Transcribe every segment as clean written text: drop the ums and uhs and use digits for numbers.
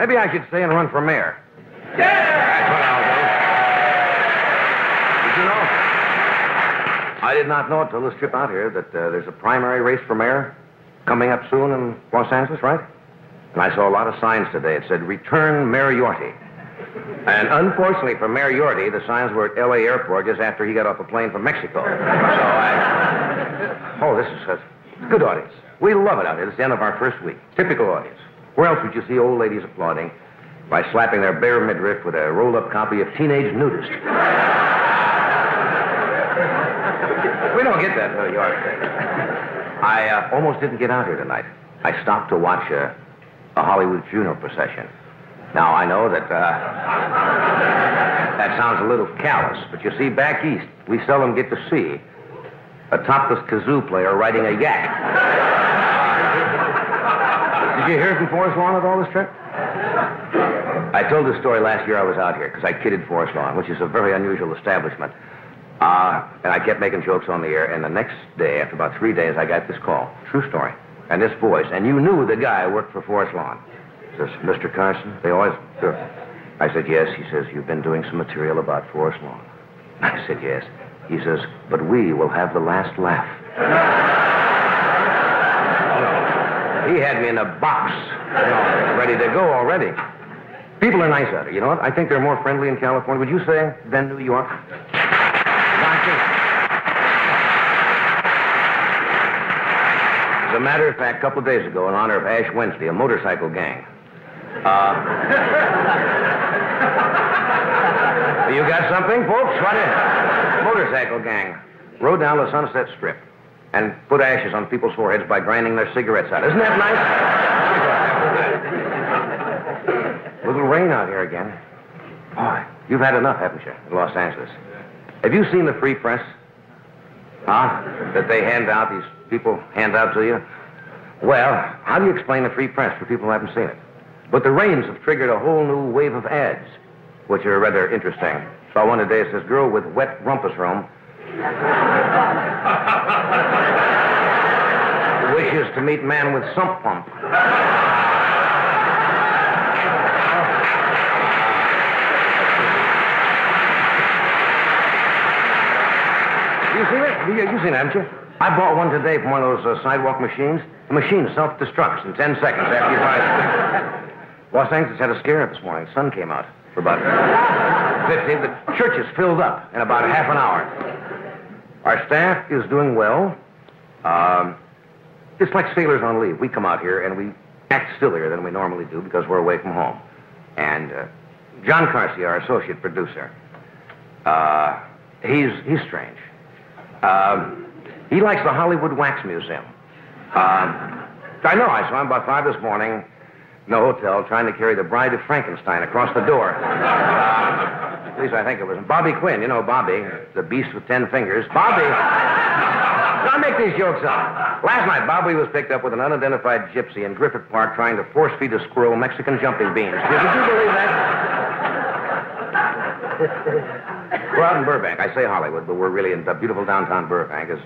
Maybe I should stay and run for mayor. Yeah! That's what I'll do. Did you know? I did not know until this trip out here that there's a primary race for mayor coming up soon in Los Angeles, right? And I saw a lot of signs today. It said, "Return Mayor Yorty." And unfortunately for Mayor Yorty, the signs were at L.A. airport just after he got off a plane from Mexico. Oh, this is a good audience. We love it out here. This is the end of our first week. Typical audience. Where else would you see old ladies applauding by slapping their bare midriff with a rolled-up copy of Teenage Nudist? We don't get that in New York. I almost didn't get out here tonight. I stopped to watch a Hollywood funeral procession. Now, I know that that sounds a little callous, but you see, back east, we seldom get to see a topless kazoo player riding a yak. Did you hear from Forest Lawn at all this trip? I told this story last year I was out here, because I kidded Forest Lawn, which is a very unusual establishment. And I kept making jokes on the air, and the next day, after about 3 days, I got this call. True story. And this voice. And you knew the guy worked for Forest Lawn. He says, "Mr. Carson, they always..." Sure. I said, "Yes." He says, "You've been doing some material about Forest Lawn." I said, "Yes." He says, "But we will have the last laugh." He had me in a box, ready to go already. People are nice out here. You know what? I think they're more friendly in California, would you say, than New York? As a matter of fact, a couple of days ago, in honor of Ash Wednesday, a motorcycle gang. You got something, folks? What is it? Motorcycle gang rode down the Sunset Strip and put ashes on people's foreheads by grinding their cigarettes out. Isn't that nice? Little rain out here again. Boy, you've had enough, haven't you, in Los Angeles? Have you seen the free press? Huh? That they hand out, these people hand out to you? Well, how do you explain the free press for people who haven't seen it? But the rains have triggered a whole new wave of ads, which are rather interesting. Saw one today that says, "Girl with wet rumpus room wishes to meet man with sump pump." You seen it? You've seen it, haven't you? I bought one today from one of those sidewalk machines. The machine self-destructs in 10 seconds after you buy it. Los Angeles had a scare this morning. The sun came out for about 15. The churches filled up in about half an hour. Our staff is doing well. It's like sailors on leave. We come out here and we act sillier than we normally do because we're away from home. And John Carson, our associate producer, he's strange. He likes the Hollywood Wax Museum. I know, I saw him about 5 this morning in the hotel trying to carry the Bride of Frankenstein across the door. At least I think it was Bobby Quinn. You know Bobby, the beast with 10 fingers. Bobby! Don't make these jokes up. Last night, Bobby was picked up with an unidentified gypsy in Griffith Park trying to force-feed a squirrel Mexican jumping beans. Did you believe that? We're out in Burbank. I say Hollywood, but we're really in the beautiful downtown Burbank, as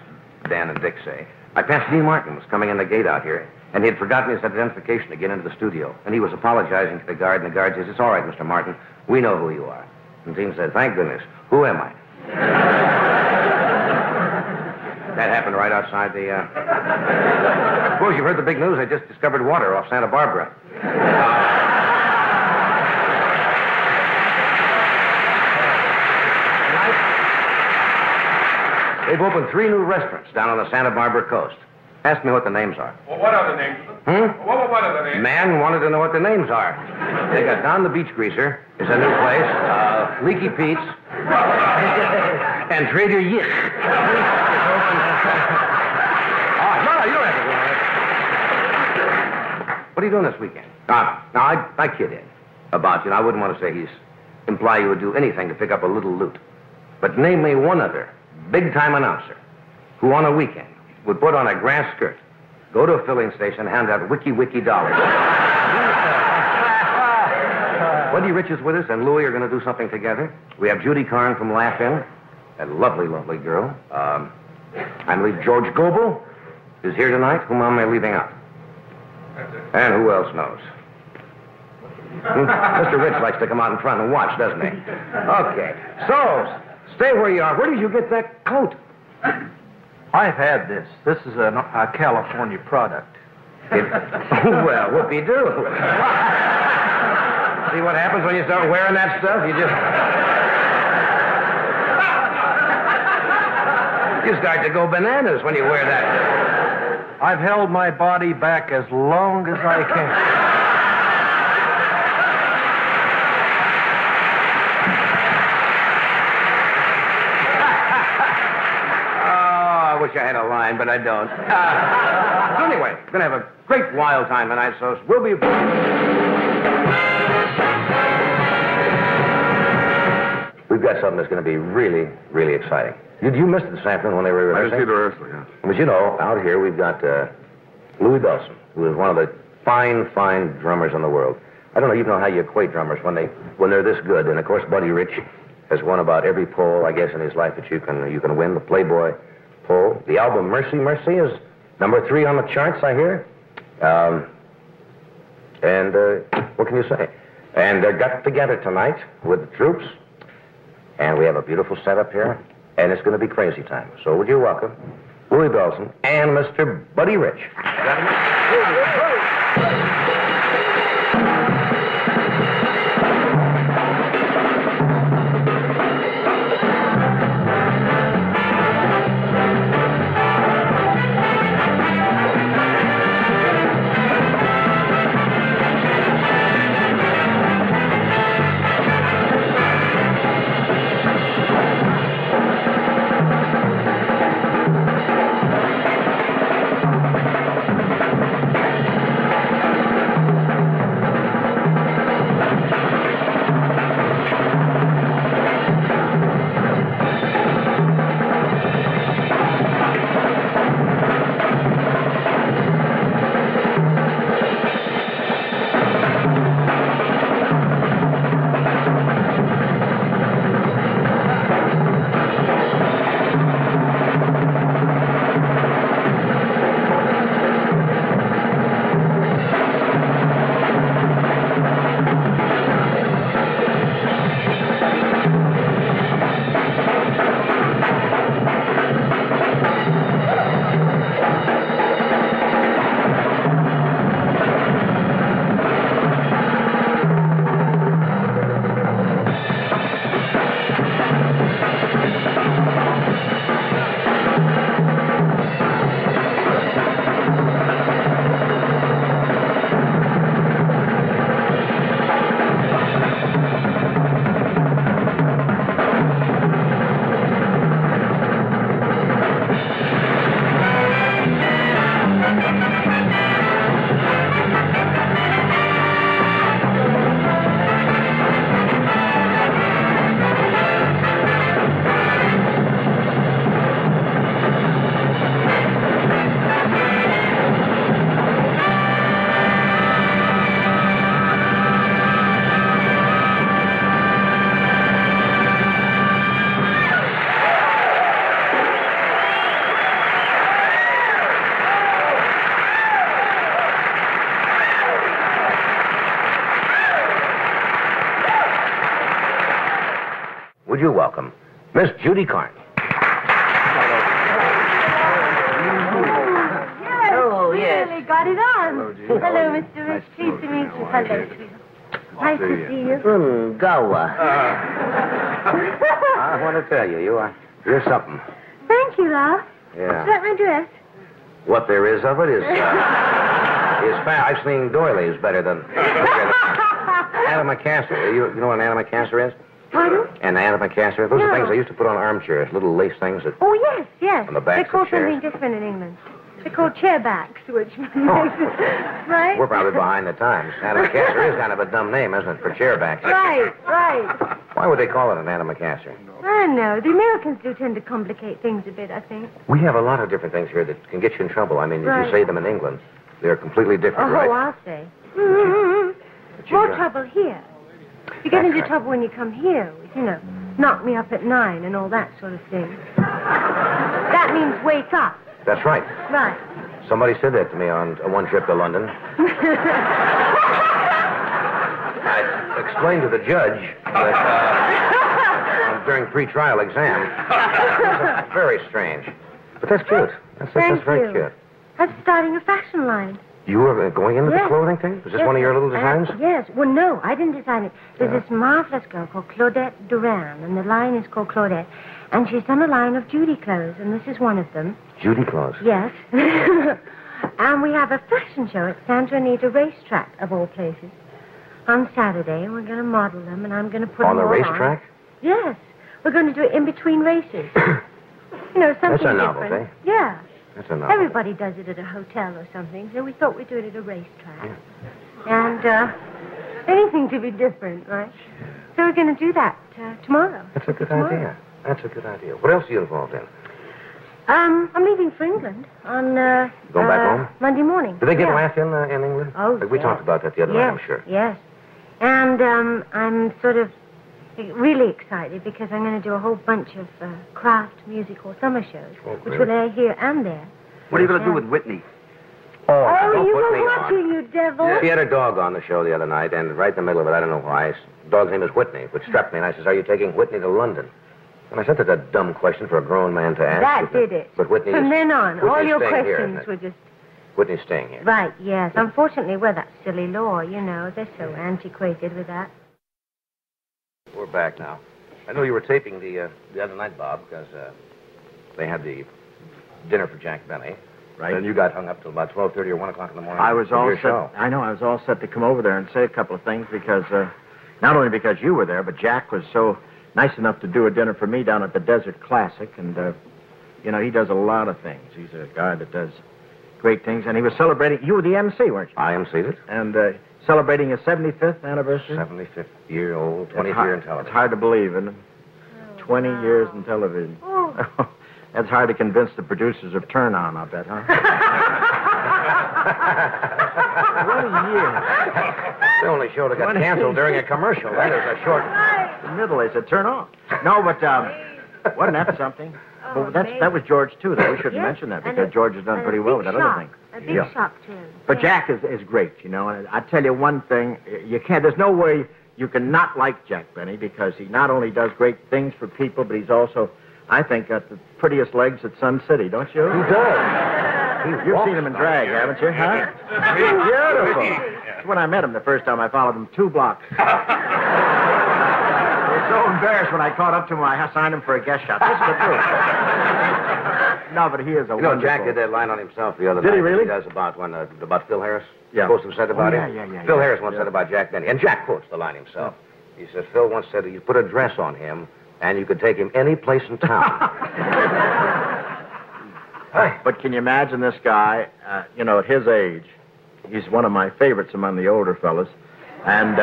Dan and Dick say. I passed Dean Martin was coming in the gate out here, and he had forgotten his identification to get into the studio. And he was apologizing to the guard, and the guard says, "It's all right, Mr. Martin. We know who you are." And Dean said, "Thank goodness. Who am I?" That happened right outside the... Suppose you've heard the big news. I just discovered water off Santa Barbara. They've opened 3 new restaurants down on the Santa Barbara coast. Ask me what the names are. Well, what are the names? What are the names? Man wanted to know what the names are. They got Don the Beach Greaser. Is a new place. Leaky Pete's. And Trader Yick. No, you don't have to go on it. What are you doing this weekend? Now, I kid Ed about you, and I wouldn't want to say imply you would do anything to pick up a little loot. But name me one other big-time announcer who on a weekend would put on a grass skirt, go to a filling station, and hand out wiki dollars. Wendy Rich is with us, and Louie are going to do something together. We have Judy Carn from Laugh In, a lovely, lovely girl. I believe George Gobel is here tonight. Whom am I leaving out? And who else knows? Mr. Rich likes to come out in front and watch, doesn't he? Okay. So, stay where you are. Where did you get that coat? I've had this. This is a California product. Well, whoopee-doo. See what happens when you start wearing that stuff? You start to go bananas when you wear that. I've held my body back as long as I can. I wish I had a line, but I don't. So anyway, we're going to have a great wild time tonight, so we'll be... We've got something that's going to be really, really exciting. You missed it this afternoon when they were rehearsing? I didn't see the rehearsal, yeah. But you know, out here we've got Louis Bellson, who is one of the fine, fine drummers in the world. I don't even know how you equate drummers when they're this good. And, of course, Buddy Rich has won about every poll, I guess, in his life that you can win. The Playboy poll. The album Mercy, Mercy is number 3 on the charts, I hear. And what can you say? And they got together tonight with the troops, and we have a beautiful setup here, and it's going to be crazy time. So would you welcome Louis Bellson and Mr. Buddy Rich. Would you welcome Miss Judy Carton? Oh, yes. Really got it on. Hello, Judy. Hello, Mr. Rich. Pleased to meet you. Hello, sweetheart. Nice to see you. Gawa. I want to tell you, you're something. Thank you, love. Yeah. Is that my dress? What there is of it is I've seen doilies better than antimacassar. You know what an antimacassar is? Pardon? An antimacassar? Those are No. things they used to put on armchairs, little lace things that... Oh, yes, yes. On the backs They call of chairs. something different in England. They're called chairbacks, which right? We're probably behind the times. Antimacassar is kind of a dumb name, isn't it, for chairbacks? Right, right. Why would they call it an antimacassar? I know. The Americans do tend to complicate things a bit, I think. We have a lot of different things here that can get you in trouble. I mean, if Right. you say them in England, they're completely different, Oh, right? I'll say. Mm-hmm. But you More got- trouble here. You get That's into right. trouble when you come here with, knock me up at 9 and all that sort of thing. That means wake up. That's right. Right. Somebody said that to me on one trip to London. I explained to the judge that during pre-trial exam. It was very strange. But that's cute. That's very cute. I'm starting a fashion line. You were going into the clothing thing? Was this one of your little designs? Yes. Well, no, I didn't design it. There's this marvelous girl called Claudette Duran, and the line is called Claudette. And she's done a line of Judy clothes, and this is one of them. Judy clothes? Yes. And we have a fashion show at Santa Anita Racetrack, of all places, on Saturday, and we're going to model them, and I'm going to put on them the racetrack? Yes. We're going to do it in between races. Something That's a different. novelty. Yeah. That's a novelty. Everybody does it at a hotel or something, so we thought we'd do it at a racetrack. Yeah. And anything to be different, right? So we're going to do that tomorrow. That's a good idea. That's a good idea. What else are you involved in? I'm leaving for England on Going back home? Monday morning. Did they get laughed in England? Oh, We talked about that the other night, I'm sure. Yes. And I'm sort of really excited because I'm going to do a whole bunch of craft musical summer shows, which will air here and there. What are you going to do with Whitney? Oh, you were watching, you devil. She had a dog on the show the other night, and right in the middle of it, I don't know why, the dog's name is Whitney, which struck me, and I says, are you taking Whitney to London? And I said that's a dumb question for a grown man to ask. That did it. But Whitney From then on, all your questions questions were just... Whitney's staying here. Right, yes. Unfortunately, that silly law, they're so antiquated with that. We're back now. I know you were taping the other night, Bob, because they had the dinner for Jack Benny. Right. And you got hung up till about 12:30 or 1 o'clock in the morning. I was all set. Show. I know. I was all set to come over there and say a couple of things because not only because you were there, but Jack was so nice enough to do a dinner for me down at the Desert Classic, and he does a lot of things. He's a guy that does great things, and he was celebrating. You were the MC, weren't you? I emceed it. And celebrating his 75th anniversary. 75th year old, 20th year in television. It's hard to believe, isn't it? 20 years in television. Oh. That's hard to convince the producers of Turn On, I bet, huh? What a year. The only show that got canceled during a commercial. That is a short... In the middle, they said, turn on. No, but wasn't that something? Well, that was George, too, though. We shouldn't mention that because George has done pretty well with that other thing. A big shock to him. But Jack is great, And I tell you one thing, there's no way you can not like Jack Benny because he not only does great things for people, but he's also, I think, got the prettiest legs at Sun City, don't you? He does. You've seen him in drag, haven't you? Huh? Beautiful. When I met him the first time, I followed him 2 blocks. I was so embarrassed when I caught up to him, I signed him for a guest shot. This is the truth. No, but he is a wonderful... Jack did that line on himself the other night. Did he really? He does about Phil Harris. Yeah. Supposed to have said about him. Yeah. Phil Harris once said about Jack Benny. And Jack quotes the line himself. He says, Phil once said you put a dress on him and you could take him any place in town. But can you imagine this guy, at his age, he's one of my favorites among the older fellas, and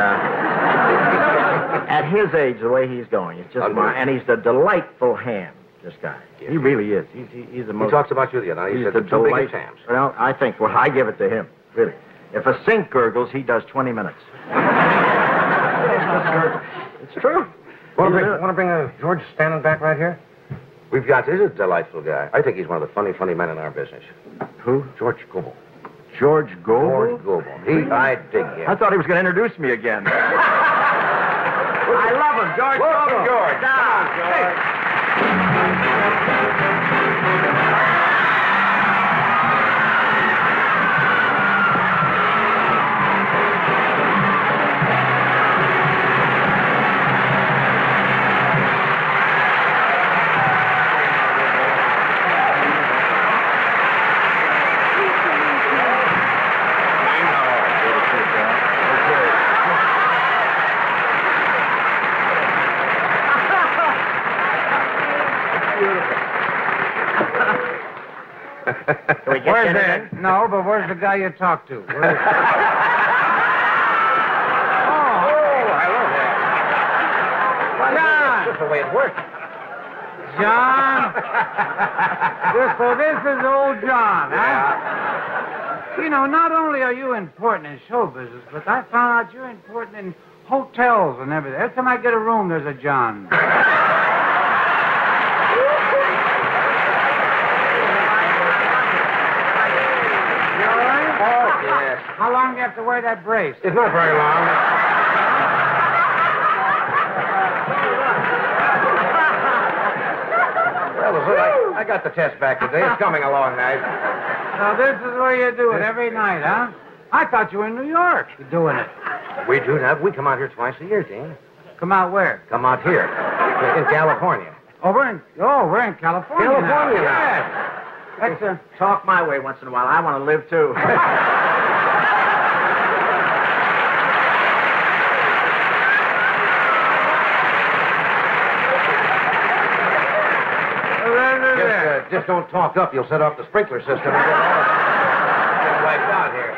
at his age, the way he's going, it's just and he's a delightful ham, this guy. Yes. He really is. He's the most... He talks about you the other night. He said the two biggest hams. Well, I give it to him, really. If a sink gurgles, he does 20 minutes. It's true. Want to bring George standing back right here? He's a delightful guy. I think he's one of the funny men in our business. Who? George Gobel. George Gobel? George Gobel. I dig him. I thought he was going to introduce me again. I love him, George Gobel. George. Down, George. Where's that? No, but where's the guy you talked to? I love that. John! That's just the way it works. John? So this is old John, huh? Not only are you important in show business, but I found out you're important in hotels and everything. Every time I get a room, there's a John. Yes. How long do you have to wear that brace? It's not very long. got the test back today. It's coming along nice. So this is where you do it every night, huh? I thought you were in New York. You're doing it. We do that. We come out here twice a year, Dean. Come out where? Come out here. In California. Oh, we're in California. California now. Yes. That's Talk my way once in a while. I want to live, too. Just don't talk up. You'll set off the sprinkler system and get wiped out here.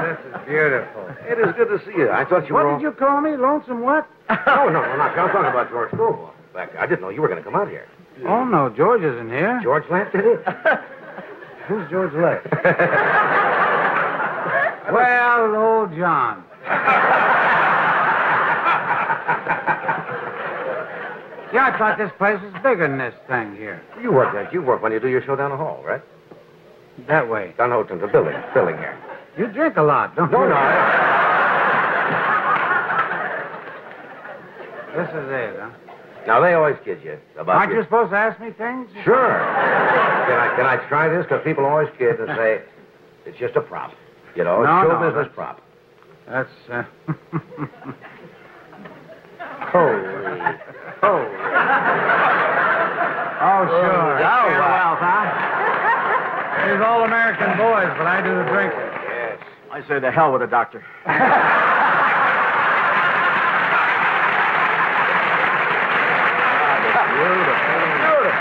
this is beautiful. It is good to see you. I thought you were... What did you call me? Lonesome what? No, I'm talking about George Gobel. I didn't know you were going to come out here. Oh, no, George isn't here. George left, did he? Who's George left? Well, old John. Yeah, I thought this place was bigger than this thing here. You work when you do your show down the hall, right? That way. Down the building here. You drink a lot, don't you? No. This is it, huh? Now, they always kid you about... Aren't you supposed to ask me things? Sure. Can I try this? Because people always kid and say, it's just a prop. You know, it's show business prop. That's, Holy. Oh, sure. well, huh? These all American boys, but I do the drinking. Yes. I say the hell with the doctor. Beautiful.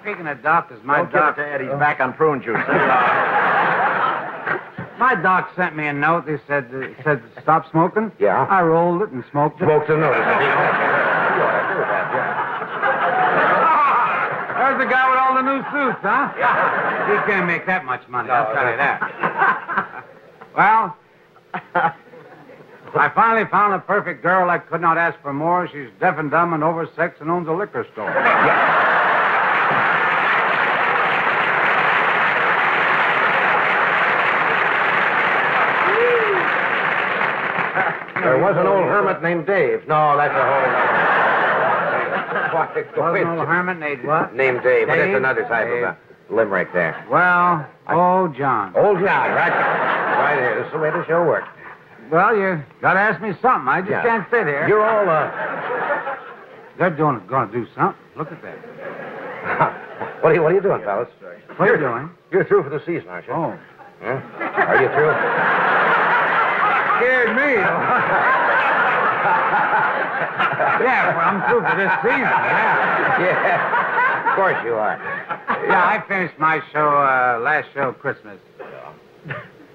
Speaking of doctors, my Don't give doc... it to Ed. He's back on prune juice. My doc sent me a note. He said stop smoking. Yeah. I rolled it and smoked it. Smoked a notice. There's the guy with all the new suits, huh? He can't make that much money, I'll tell you that. Well, I finally found a perfect girl. I could not ask for more. She's deaf and dumb and oversexed and owns a liquor store. There was an old hermit named Dave. No, that's a whole... Was an old hermit named what? Named Dave, but Dave? that's another type of a limerick there. Well, old John. Old John, right? Right here. This is the way the show works. Well, you got to ask me something. I just can't sit here. You're all, They're going to do something. Look at that. What are you doing, fellas? What are you doing? You're through for the season, aren't you? Oh. Huh? Are you through? Scared me. Yeah, well, I'm through for this season, yeah. Yeah. Of course you are. Yeah, I finished my show, last show, Christmas.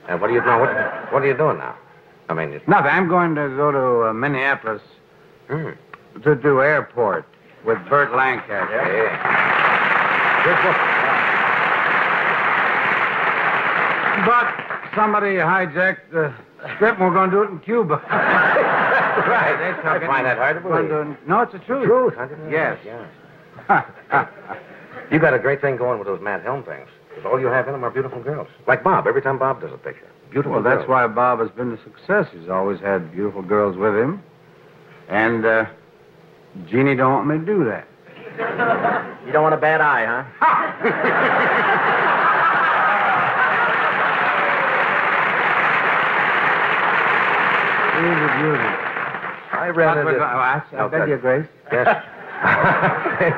And what are you doing? What are you doing now? I mean... Nothing. I'm going to go to Minneapolis to do airport with Burt Lancaster. Yeah. But somebody hijacked the script, and we're going to do it in Cuba. Right. They took I it. find that hard to believe. No, it's the truth. Truth, huh? Yes. You got a great thing going with those Matt Helm things. Because all you have in them are beautiful girls. Like Bob, every time Bob does a picture. Beautiful Well, girls. that's why Bob has been a success. He's always had beautiful girls with him. And, Jeannie don't want me to do that. You don't want a bad eye, huh? She's a beauty. I read it. I beg your grace. Yes.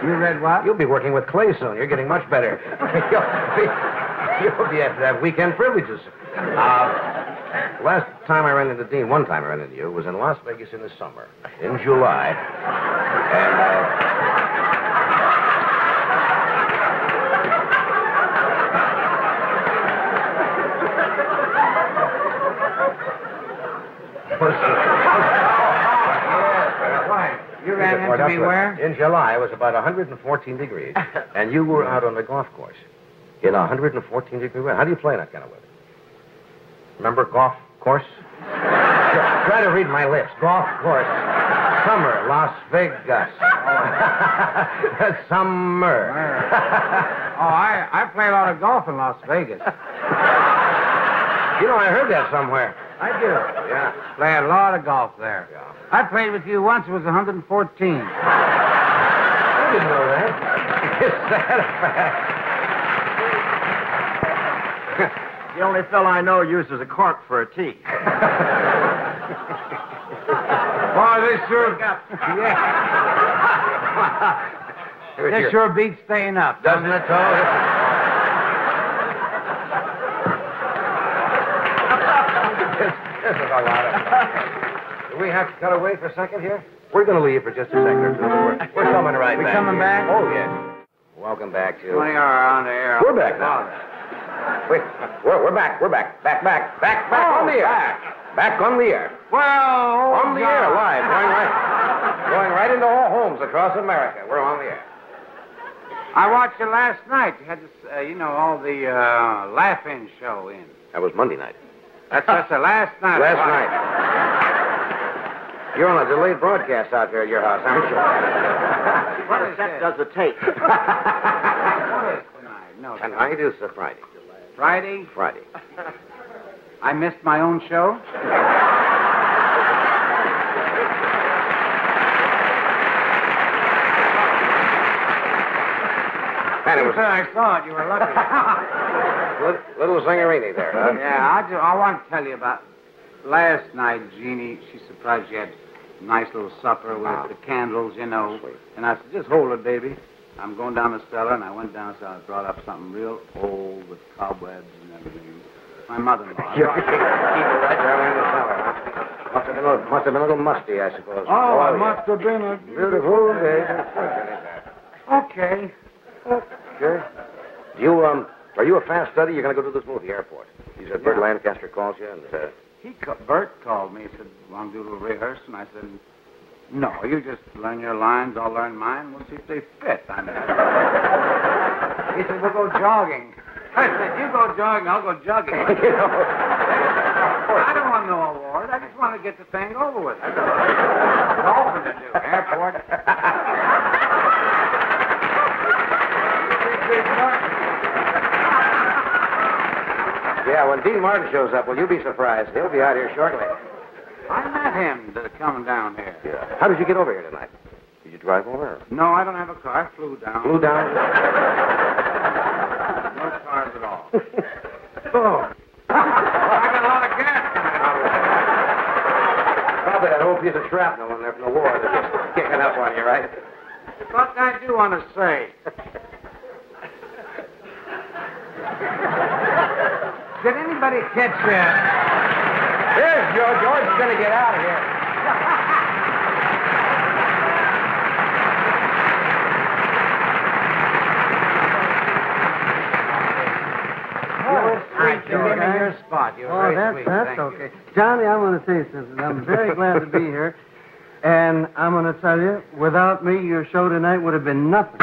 You read what? You'll be working with Clay soon. You're getting much better. You'll be able to have weekend privileges. Last time I ran into Dean, one time I ran into you, was in Las Vegas in the summer, in July. You ran into me where? In July, it was about 114 degrees, and you were out on the golf course in 114-degree weather. How do you play in that kind of weather? Remember golf course? Try to read my lips. Golf course. Summer, Las Vegas. Summer. I play a lot of golf in Las Vegas. You know, I heard that somewhere. I do. Yeah. Play a lot of golf there. Yeah. I played with you once. It was 114. didn't know that. Is that a fact? The only fellow I know uses a cork for a tea. Boy, this sure... Yeah. This sure beats staying up, Doesn't it, Toad? This is a lot of fun. Do we have to cut away for a second here? We're going to leave for just a second or two. We're coming right back. We coming back? Oh, yes. Welcome back to... 20 hour on the air. We're back now. Wait, we're back. We're back. Back on the air. Back on the air. Well, On the air, live. Going right into all homes across America. We're on the air. I watched it last night. You had this, all the Laugh-In show in. That was Monday night. That's the last night. Last night. You're on a delayed broadcast out there at your house, aren't you? What is that? Does the tape. What is tonight? No, Tonight is a Friday. Friday? Friday. I missed my own show? And it was I saw it. You were lucky. little zingerini there, huh? Yeah, I want to tell you about last night. Jeannie, she surprised you had a nice little supper with the candles, Sweet. And I said, just hold it, baby. I'm going down the cellar, and I went down, so I brought up something real old with cobwebs and everything. My mother-in-law. Keep it right there in the cellar, huh? Must have been a little musty, I suppose. Oh, it yeah. must have been a Beautiful day. Okay. Sure. Are you a fast study? You're going to go to this movie airport. You said Bert Lancaster calls you, and Bert called me. He said, want to do a little rehearse? And I said, no, you just learn your lines, I'll learn mine. We'll see if they fit. He said, we'll go jogging. I said, you go jogging, I'll go jogging. I don't want no award. I just want to get the thing over with. Golfing to do. Airport. Yeah, when Dean Martin shows up, will you be surprised? He'll be out here shortly. I met him coming down here. Yeah. How did you get over here tonight? Did you drive over? No, I don't have a car. I flew down. Flew down? No cars at all. Oh. I got a lot of gas Probably that old piece of shrapnel in there from the war that's just kicking up on you, right? But I do want to say. Did anybody catch that? Here's George. George's going to get out of here. Give me your spot. You're very sweet. That's Thank okay. you. Johnny, I want to say something. I'm very glad to be here. And I'm going to tell you, without me, your show tonight would have been nothing.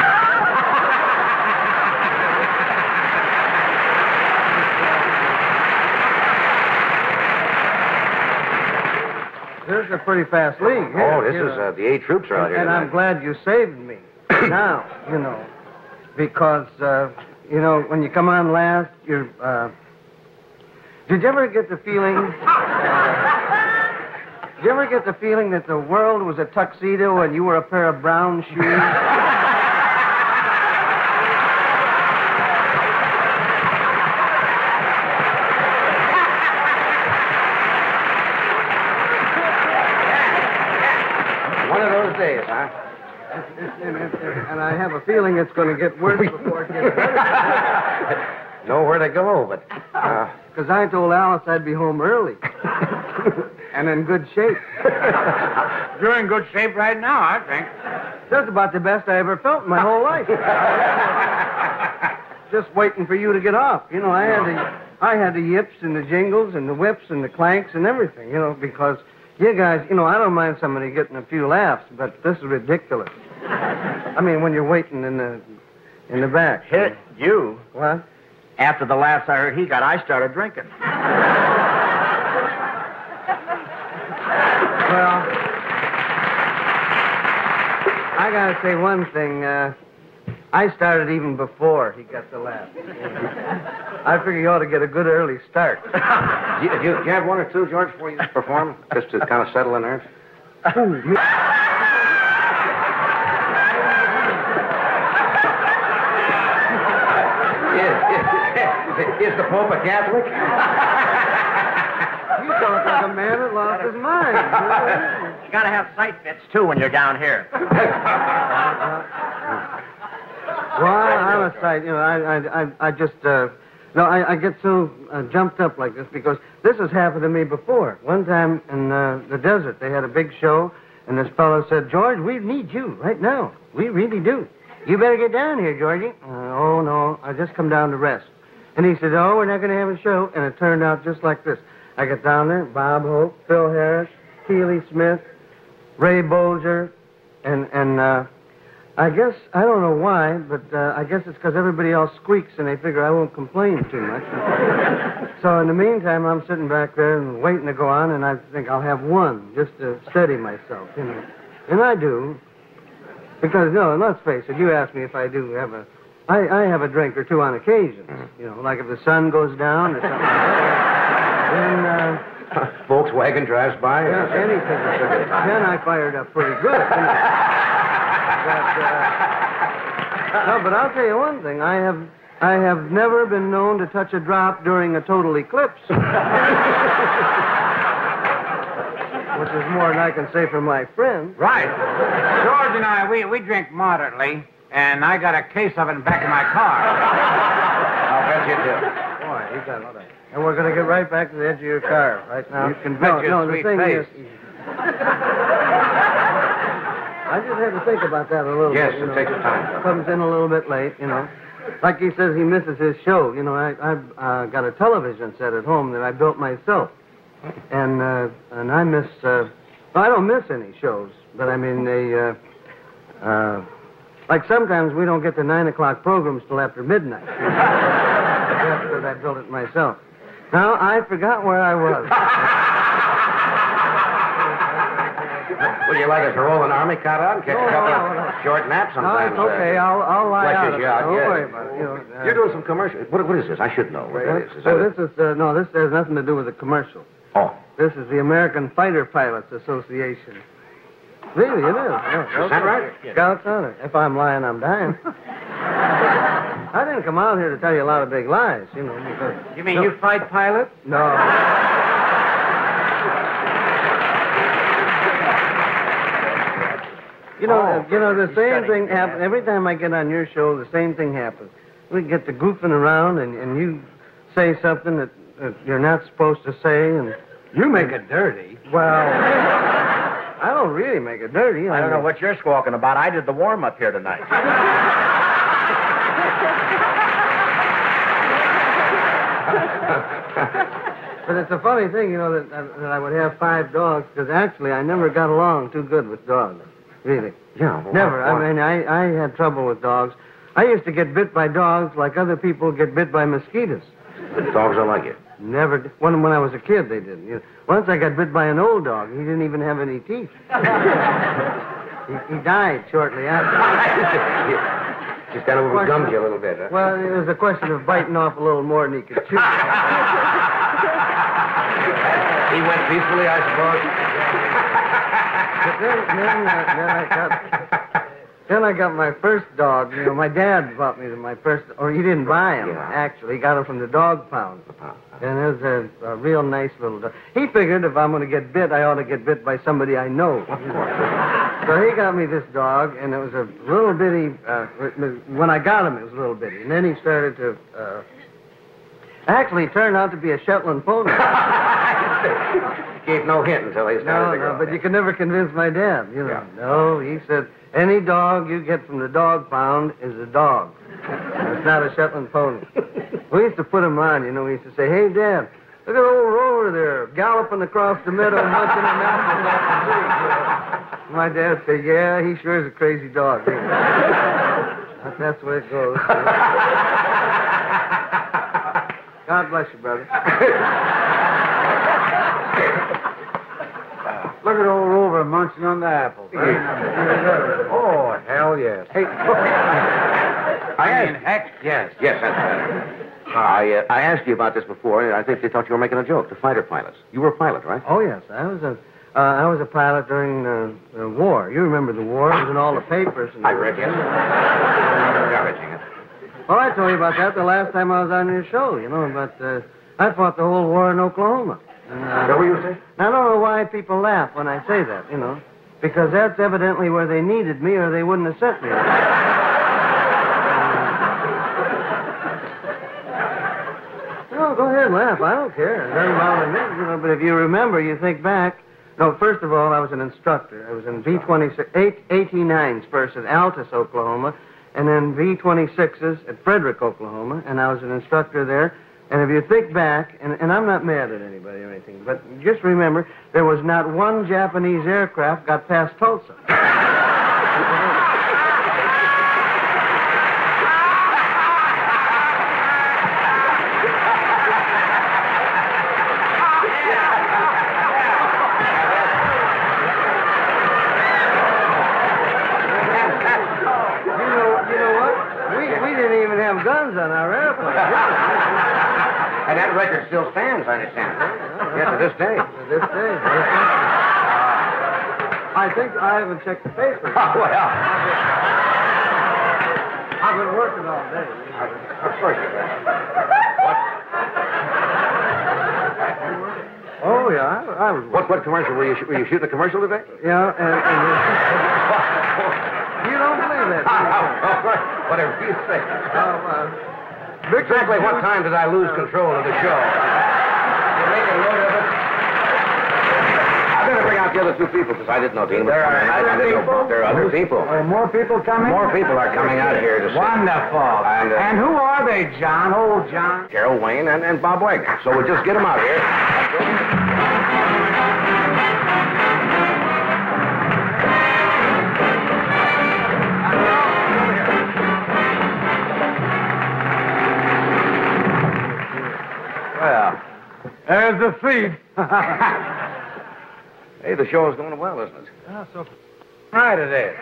This is a pretty fast league. Here, Oh, this is the 8 troops are out here And tonight. I'm glad you saved me. Now, because, when you come on last, you're, did you ever get the feeling... Did you ever get the feeling that the world was a tuxedo and you were a pair of brown shoes? One of those days, huh? And I have a feeling it's going to get worse before it gets better. Nowhere to go, but... Because I told Alice I'd be home early. And in good shape. You're in good shape right now, I think. Just about the best I ever felt in my whole life. Just waiting for you to get off. I had the yips and the jingles and the whips and the clanks and everything, because you guys, I don't mind somebody getting a few laughs, but this is ridiculous. I mean, when you're waiting in the back. Hit you. What? After the laughs I heard he got, I started drinking. Well, I gotta say one thing. I started even before he got the laugh. I figure you ought to get a good early start. Do you have one or two, George, before you perform? Just to kind of settle the nerves? Is the Pope a Catholic? You talk like a man that lost his mind. You gotta have sight fits, too, when you're down here. Well, I'm a sight. You know, I just, I get so jumped up like this because this has happened to me before. One time in the desert, they had a big show, and this fellow said, George, we need you right now. We really do. You better get down here, Georgie. Oh, no, I just come down to rest. And he said, oh, we're not going to have a show. And it turned out just like this. I get down there, Bob Hope, Phil Harris, Keely Smith, Ray Bolger, and I guess, I don't know why, but I guess it's because everybody else squeaks and they figure I won't complain too much. So in the meantime, I'm sitting back there and waiting to go on, and I think I'll have one just to steady myself, you know. And I do. Because, no, let's face it, you asked me if I do have I have a drink or two on occasion. You know, like if the sun goes down or something like that. Then, Volkswagen drives by? Yeah, anything. Then I fired up pretty good. But I'll tell you one thing. I have never been known to touch a drop during a total eclipse. Which is more than I can say for my friend. Right. George and I, we drink moderately, and I got a case of it back in my car. I'll bet you do. Boy, you got it. And we're going to get right back to the edge of your car right now. You can bet your the sweet thing face. is, I just had to think about that a little Yes, bit. You know. take your time. Comes in a little bit late, you know. Like he says, he misses his show. You know, I've got a television set at home that I built myself. And I miss, I don't miss any shows, but I mean, like sometimes we don't get the 9 o'clock programs till after midnight. That's because I built it myself. Now, I forgot where I was. Would you like us to roll an army cut out and catch a couple of short naps No, sometimes? it's okay. I'll lie out of it. Don't worry about it. You know, You're doing some commercial. What is this? I should know what that is. Is Oh, that this is, no, this has nothing to do with the commercial. Oh. This is the American Fighter Pilots Association. Really, it is. Yeah, Is that right? Scouts on it. If I'm lying, I'm dying. I didn't come out here to tell you a lot of big lies, you know, because... You mean you fight pilots? No. You know, the same thing happens. Every time I get on your show, the same thing happens. We get to goofing around, and you say something that you're not supposed to say, and... You make it dirty. Well, I don't really make it dirty. I don't know what you're squawking about. I did the warm-up here tonight. But it's a funny thing, you know, that I would have 5 dogs, because actually I never got along too good with dogs. Really. Yeah. Well, Never. I mean, I had trouble with dogs. I used to get bit by dogs like other people get bit by mosquitoes. Dogs are like you. Never. When I was a kid, they didn't. You know, once I got bit by an old dog. He didn't even have any teeth. he died shortly after. Just kind of overgummed you a little bit, huh? Well, it was a question of biting off a little more than he could chew. He went peacefully, I suppose. But then I got my first dog. You know, my dad bought me my first, or he didn't buy him, actually. He got him from the dog pound. And it was a real nice little dog. He figured if I'm going to get bit, I ought to get bit by somebody I know. Of course. So he got me this dog, and it was a little bitty, when I got him, it was a little bitty. And then he started to, actually turned out to be a Shetland pony. Gave no hint until he started to grow. But you can never convince my dad, you know. Yeah. No, he said, any dog you get from the dog pound is a dog. It's not a Shetland pony. We used to put him on, you know. We used to say, hey, Dad, look at old Rover there, galloping across the meadow, munching an apple off the tree. My dad said, yeah, he sure is a crazy dog. That's the way it goes. God bless you, brother. Look at old Rover munching on the apple. Oh, hell yes. Hey, Heck, yes. Yes, that's better. I asked you about this before. I think they thought you were making a joke. The fighter pilots. You were a pilot, right? Oh, yes. I was a pilot during the war. You remember the war? It was in all the papers. I read it. Encouraging it. Well, I told you about that the last time I was on your show, but I fought the whole war in Oklahoma. And, What were you saying? I don't know why people laugh when I say that, because that's evidently where they needed me or they wouldn't have sent me. No, go ahead and laugh. I don't care. It doesn't bother me, but if you remember, you think back. No, first of all, I was an instructor. I was in V-26, 89s first at Altus, Oklahoma, and then V-26s at Frederick, Oklahoma, and I was an instructor there. And if you think back, and I'm not mad at anybody or anything, but just remember, there was not one Japanese aircraft got past Tulsa. Guns on our airplane. And that record still stands, I understand. Yeah, to this day. To this day. I think I haven't checked the papers. Oh, well. I've been working all day. Of course you have. Oh, yeah, I was working. What commercial? Were you shooting a commercial today? Yeah, and you don't believe that, do you? Whatever you say. Exactly what time did I lose control of the show? You made a note of it? I better bring out the other two people, because I didn't know Dean was coming. I didn't know there are other people. Oh, more people coming? More people are coming out here to see. Wonderful. And who are they, John? Old John? Carol Wayne and Bob Wagner. So we'll just get them out here. Well, there's the feed. Hey, the show is going well, isn't it? Oh, so right it is.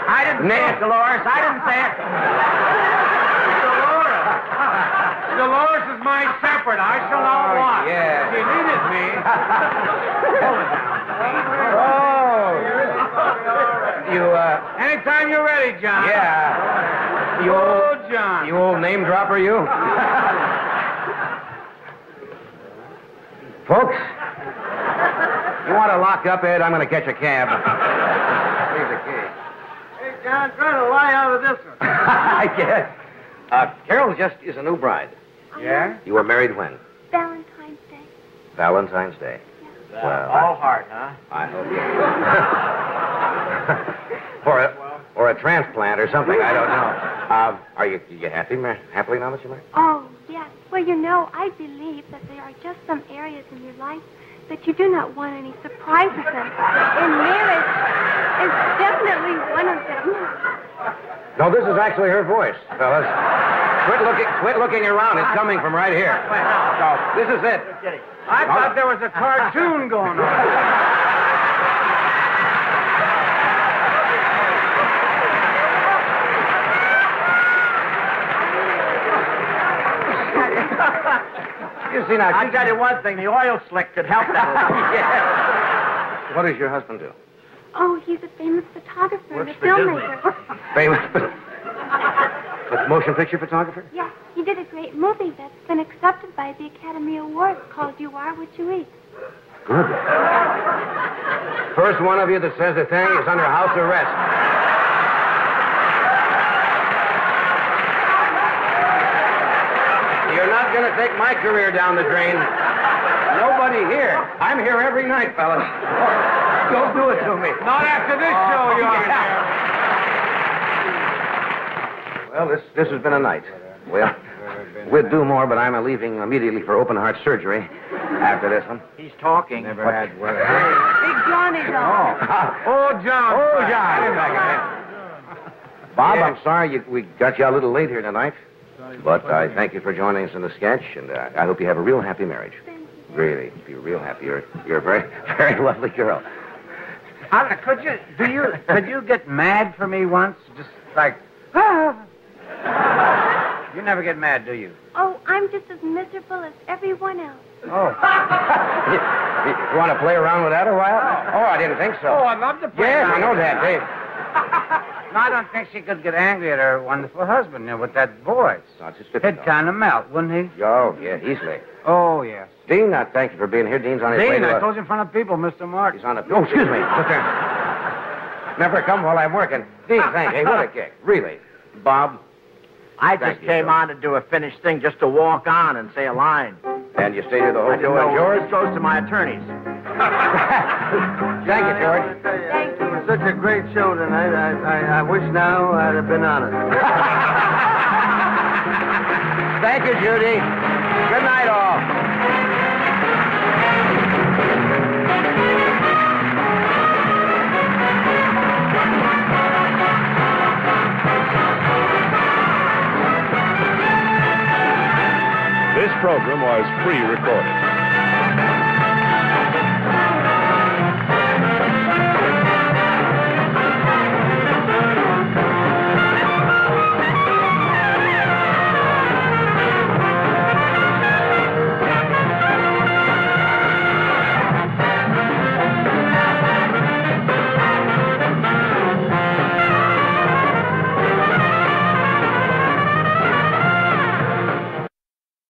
I didn't say it, Dolores. I didn't say it. Dolores is my shepherd. I shall not want. Yeah. She needed me. Hold it down. You, Anytime you're ready, John. yeah. You Old John. You old name dropper, you. Folks, you want to lock up, Ed? I'm going to catch a cab. Here's the key. Hey, John, try to lie out of this one. I guess. Carol is a new bride. Yeah? You were married when? Valentine's Day. Valentine's Day. Yeah. Well, All heart, huh? I hope you. or a transplant or something. I don't know. Are you happily now that you're married? Oh, yes. Well, I believe that there are just some areas in your life that you do not want any surprises in. And marriage is definitely one of them. No, this is actually her voice, fellas. Quit looking around. It's coming from right here. So, this is it. I thought there was a cartoon going on. You see now, I'll tell you one thing, the oil slick could help that. Yeah. What does your husband do? Oh, he's a famous photographer and a filmmaker. Famous motion picture photographer? Yes, he did a great movie that's been accepted by the Academy Awards called You Are What You Eat. Good. First one of you that says a thing is under house arrest. You're not going to take my career down the drain. Nobody here. I'm here every night, fellas. Don't do it to me. Not after this show, you aren't here. Well, this has been a night. Well, we'd do more, but I'm leaving immediately for open heart surgery after this one. He's talking. Never had word. Big Johnny's on. Oh, John. Oh, John. Bob, I'm sorry we got you a little late here tonight. But I thank you for joining us in the sketch, and I hope you have a real happy marriage. Thank you. Really, be real happy. You're a very, very lovely girl. Could you get mad for me once? Just like, You never get mad, do you? Oh, I'm just as miserable as everyone else. Oh. You want to play around with that a while? Oh, I didn't think so. Oh, I'd love to play Yes, around I know with that, Dave. No, I don't think she could get angry at her wonderful husband there with that voice. No, it's just He'd kind of melt, wouldn't he? Oh, yeah, easily. Oh, yes. Dean, thank you for being here. Dean's on his way Dean, to I told you in front of people, Mr. Martin. He's on a... Oh, excuse me. Look there. Never come while I'm working. Dean, thank you. Hey, what a kick. Really. Bob? I Thank just you, came George. on to do a finished thing just to walk on and say a line. And you stayed here the whole I didn't show, know and George? this goes to my attorneys. Thank you, George. It was such a great show tonight. I wish now I'd have been on it. Thank you, Judy. Good night, all. This program was pre-recorded.